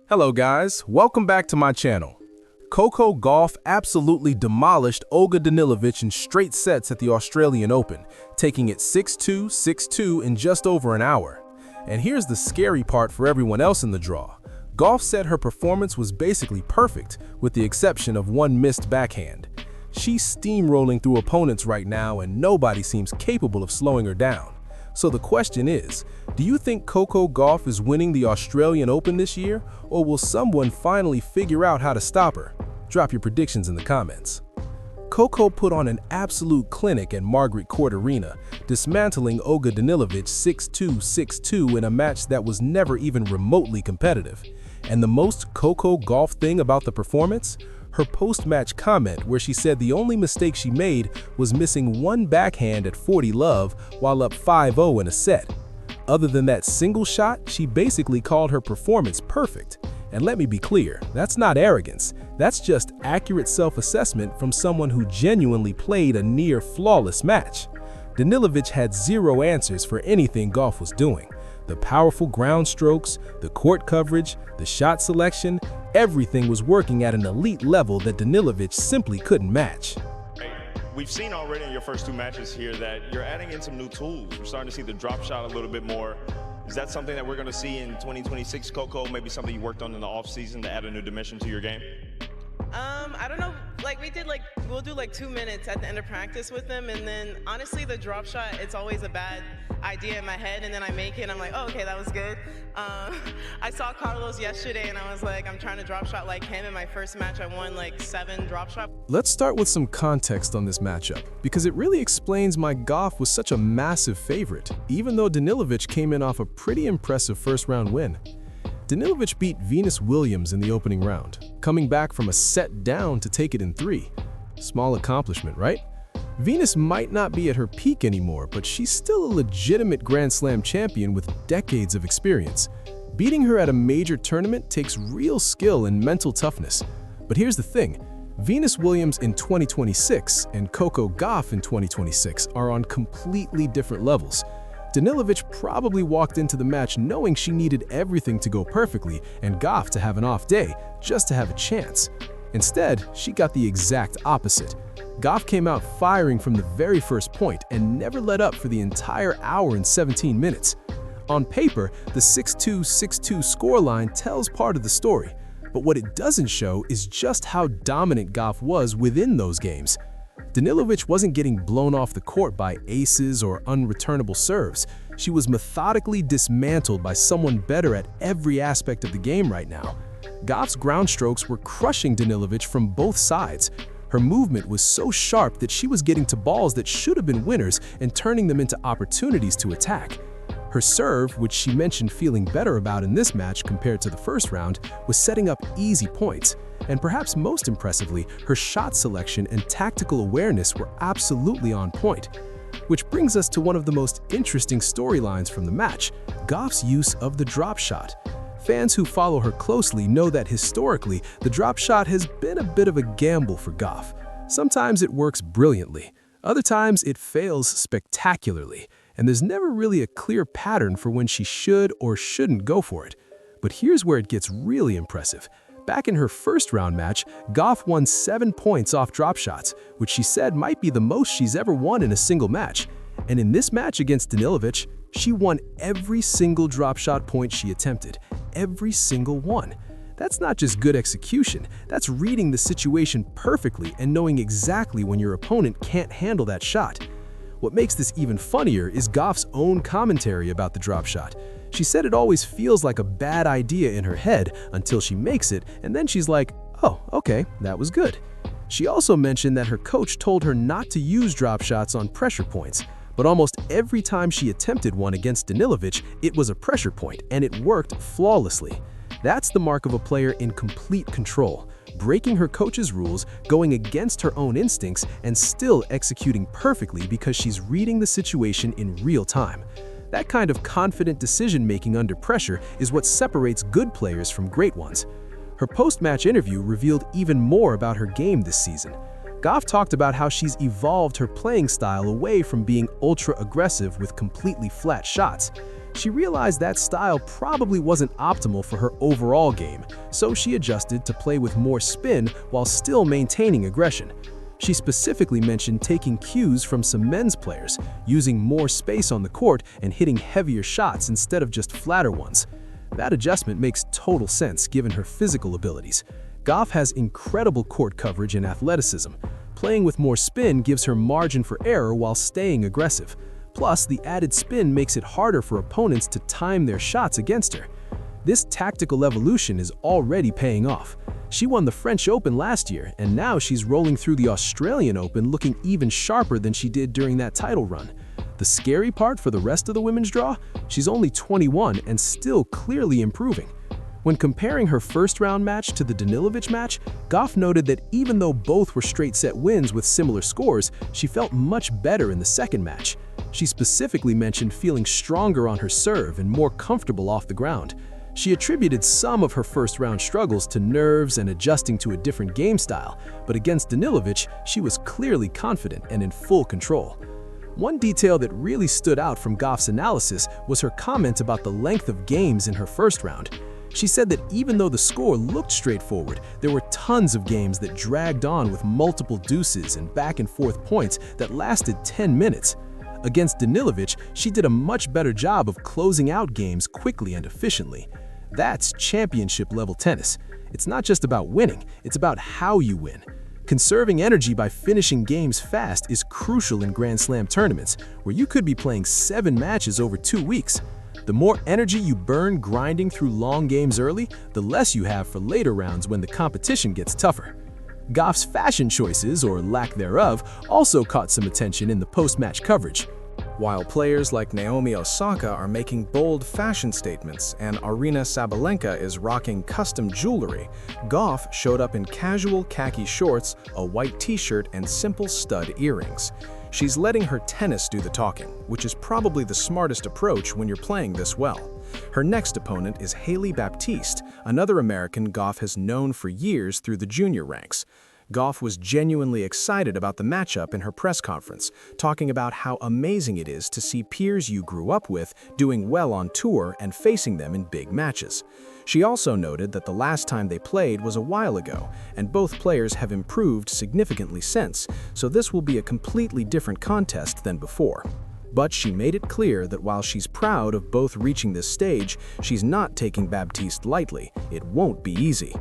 Hello guys, welcome back to my channel. Coco Gauff absolutely demolished Olga Danilović in straight sets at the Australian Open, taking it 6-2, 6-2 in just over an hour. And here's the scary part for everyone else in the draw. Gauff said her performance was basically perfect, with the exception of one missed backhand. She's steamrolling through opponents right now and nobody seems capable of slowing her down. So the question is, do you think Coco Gauff is winning the Australian Open this year, or will someone finally figure out how to stop her? Drop your predictions in the comments. Coco put on an absolute clinic at Margaret Court Arena, dismantling Olga Danilović 6-2, 6-2 in a match that was never even remotely competitive. And the most Coco Gauff thing about the performance? Her post-match comment where she said the only mistake she made was missing one backhand at 40 love while up 5-0 in a set. Other than that single shot, she basically called her performance perfect. And let me be clear, that's not arrogance. That's just accurate self-assessment from someone who genuinely played a near-flawless match. Danilović had zero answers for anything Gauff was doing. The powerful ground strokes, the court coverage, the shot selection, everything was working at an elite level that Danilović simply couldn't match. We've seen already in your first two matches here that you're adding in some new tools. We're starting to see the drop shot a little bit more. Is that something that we're going to see in 2026, Coco? Maybe something you worked on in the off-season to add a new dimension to your game? I don't know, we'll do 2 minutes at the end of practice with them, and then honestly the drop shot, it's always a bad idea in my head, and then I make it and I'm like, oh, okay, that was good. I saw Carlos yesterday and I was like, I'm trying to drop shot like him. In my first match I won 7 drop shots. Let's start with some context on this matchup, because it really explains why Gauff was such a massive favorite, even though Danilović came in off a pretty impressive first-round win. Danilović beat Venus Williams in the opening round, coming back from a set down to take it in 3. Small accomplishment, right? Venus might not be at her peak anymore, but she's still a legitimate Grand Slam champion with decades of experience. Beating her at a major tournament takes real skill and mental toughness. But here's the thing, Venus Williams in 2026 and Coco Gauff in 2026 are on completely different levels. Danilović probably walked into the match knowing she needed everything to go perfectly and Gauff to have an off day just to have a chance. Instead, she got the exact opposite. Gauff came out firing from the very first point and never let up for the entire hour and 17 minutes. On paper, the 6-2, 6-2 scoreline tells part of the story, but what it doesn't show is just how dominant Gauff was within those games. Danilović wasn't getting blown off the court by aces or unreturnable serves. She was methodically dismantled by someone better at every aspect of the game right now. Gauff's ground strokes were crushing Danilović from both sides. Her movement was so sharp that she was getting to balls that should have been winners and turning them into opportunities to attack. Her serve, which she mentioned feeling better about in this match compared to the first round, was setting up easy points. And perhaps most impressively, her shot selection and tactical awareness were absolutely on point. Which brings us to one of the most interesting storylines from the match, Gauff's use of the drop shot. Fans who follow her closely know that historically, the drop shot has been a bit of a gamble for Gauff. Sometimes it works brilliantly, other times it fails spectacularly, and there's never really a clear pattern for when she should or shouldn't go for it. But here's where it gets really impressive. Back in her first-round match, Gauff won 7 points off drop shots, which she said might be the most she's ever won in a single match. And in this match against Danilović, she won every single drop shot point she attempted, every single one. That's not just good execution, that's reading the situation perfectly and knowing exactly when your opponent can't handle that shot. What makes this even funnier is Gauff's own commentary about the drop shot. She said it always feels like a bad idea in her head until she makes it, and then she's like, oh, okay, that was good. She also mentioned that her coach told her not to use drop shots on pressure points, but almost every time she attempted one against Danilović, it was a pressure point, and it worked flawlessly. That's the mark of a player in complete control, breaking her coach's rules, going against her own instincts, and still executing perfectly because she's reading the situation in real time. That kind of confident decision-making under pressure is what separates good players from great ones. Her post-match interview revealed even more about her game this season. Gauff talked about how she's evolved her playing style away from being ultra-aggressive with completely flat shots. She realized that style probably wasn't optimal for her overall game, so she adjusted to play with more spin while still maintaining aggression. She specifically mentioned taking cues from some men's players, using more space on the court and hitting heavier shots instead of just flatter ones. That adjustment makes total sense given her physical abilities. Gauff has incredible court coverage and athleticism. Playing with more spin gives her margin for error while staying aggressive. Plus, the added spin makes it harder for opponents to time their shots against her. This tactical evolution is already paying off. She won the French Open last year, and now she's rolling through the Australian Open looking even sharper than she did during that title run. The scary part for the rest of the women's draw? She's only 21 and still clearly improving. When comparing her first-round match to the Danilović match, Gauff noted that even though both were straight-set wins with similar scores, she felt much better in the second match. She specifically mentioned feeling stronger on her serve and more comfortable off the ground. She attributed some of her first-round struggles to nerves and adjusting to a different game style, but against Danilović, she was clearly confident and in full control. One detail that really stood out from Gauff's analysis was her comment about the length of games in her first round. She said that even though the score looked straightforward, there were tons of games that dragged on with multiple deuces and back-and-forth points that lasted 10 minutes. Against Danilović, she did a much better job of closing out games quickly and efficiently. That's championship-level tennis. It's not just about winning, it's about how you win. Conserving energy by finishing games fast is crucial in Grand Slam tournaments, where you could be playing 7 matches over 2 weeks. The more energy you burn grinding through long games early, the less you have for later rounds when the competition gets tougher. Gauff's fashion choices, or lack thereof, also caught some attention in the post-match coverage. While players like Naomi Osaka are making bold fashion statements and Aryna Sabalenka is rocking custom jewelry, Gauff showed up in casual khaki shorts, a white t-shirt, and simple stud earrings. She's letting her tennis do the talking, which is probably the smartest approach when you're playing this well. Her next opponent is Hailey Baptiste, another American Gauff has known for years through the junior ranks. Gauff was genuinely excited about the matchup in her press conference, talking about how amazing it is to see peers you grew up with doing well on tour and facing them in big matches. She also noted that the last time they played was a while ago, and both players have improved significantly since, so this will be a completely different contest than before. But she made it clear that while she's proud of both reaching this stage, she's not taking Baptiste lightly. It won't be easy.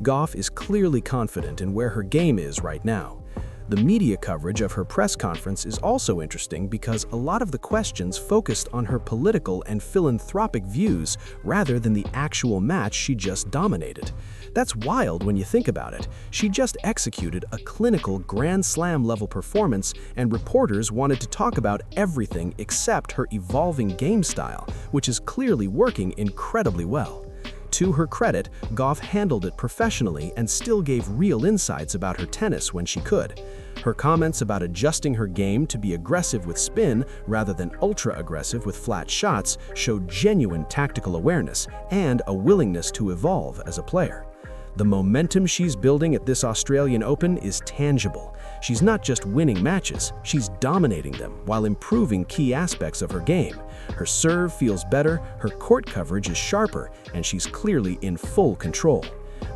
Gauff is clearly confident in where her game is right now. The media coverage of her press conference is also interesting because a lot of the questions focused on her political and philanthropic views rather than the actual match she just dominated. That's wild when you think about it. She just executed a clinical Grand Slam level performance, and reporters wanted to talk about everything except her evolving game style, which is clearly working incredibly well. To her credit, Gauff handled it professionally and still gave real insights about her tennis when she could. Her comments about adjusting her game to be aggressive with spin rather than ultra-aggressive with flat shots showed genuine tactical awareness and a willingness to evolve as a player. The momentum she's building at this Australian Open is tangible. She's not just winning matches, she's dominating them while improving key aspects of her game. Her serve feels better, her court coverage is sharper, and she's clearly in full control.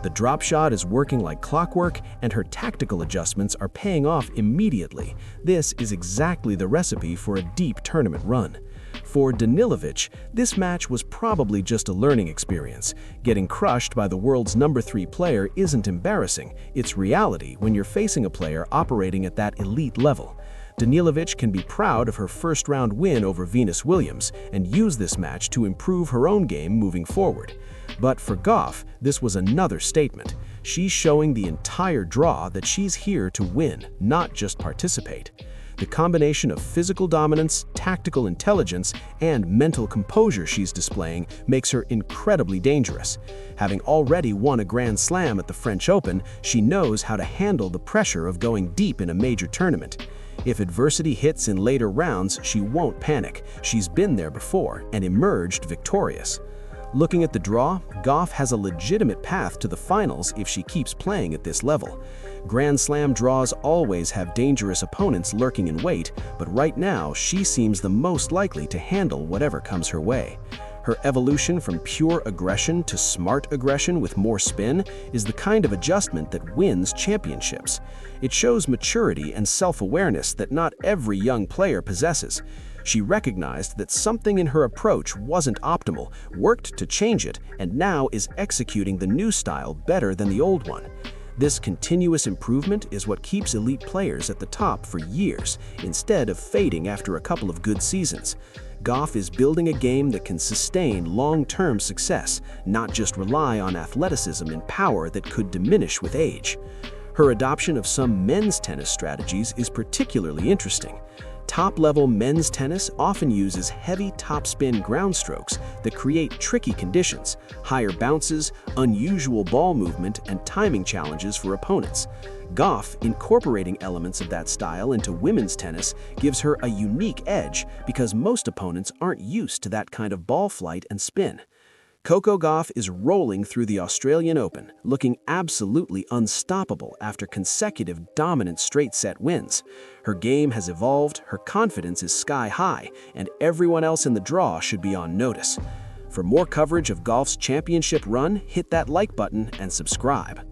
The drop shot is working like clockwork, and her tactical adjustments are paying off immediately. This is exactly the recipe for a deep tournament run. For Danilović, this match was probably just a learning experience. Getting crushed by the world's number 3 player isn't embarrassing, it's reality when you're facing a player operating at that elite level. Danilović can be proud of her first-round win over Venus Williams and use this match to improve her own game moving forward. But for Gauff, this was another statement. She's showing the entire draw that she's here to win, not just participate. The combination of physical dominance, tactical intelligence, and mental composure she's displaying makes her incredibly dangerous. Having already won a Grand Slam at the French Open, she knows how to handle the pressure of going deep in a major tournament. If adversity hits in later rounds, she won't panic. She's been there before and emerged victorious. Looking at the draw, Gauff has a legitimate path to the finals if she keeps playing at this level. Grand Slam draws always have dangerous opponents lurking in wait, but right now she seems the most likely to handle whatever comes her way. Her evolution from pure aggression to smart aggression with more spin is the kind of adjustment that wins championships. It shows maturity and self-awareness that not every young player possesses. She recognized that something in her approach wasn't optimal, worked to change it, and now is executing the new style better than the old one. This continuous improvement is what keeps elite players at the top for years, instead of fading after a couple of good seasons. Gauff is building a game that can sustain long-term success, not just rely on athleticism and power that could diminish with age. Her adoption of some men's tennis strategies is particularly interesting. Top-level men's tennis often uses heavy topspin ground strokes that create tricky conditions, higher bounces, unusual ball movement, and timing challenges for opponents. Gauff, incorporating elements of that style into women's tennis, gives her a unique edge because most opponents aren't used to that kind of ball flight and spin. Coco Gauff is rolling through the Australian Open, looking absolutely unstoppable after consecutive dominant straight-set wins. Her game has evolved, her confidence is sky-high, and everyone else in the draw should be on notice. For more coverage of Gauff's championship run, hit that like button and subscribe.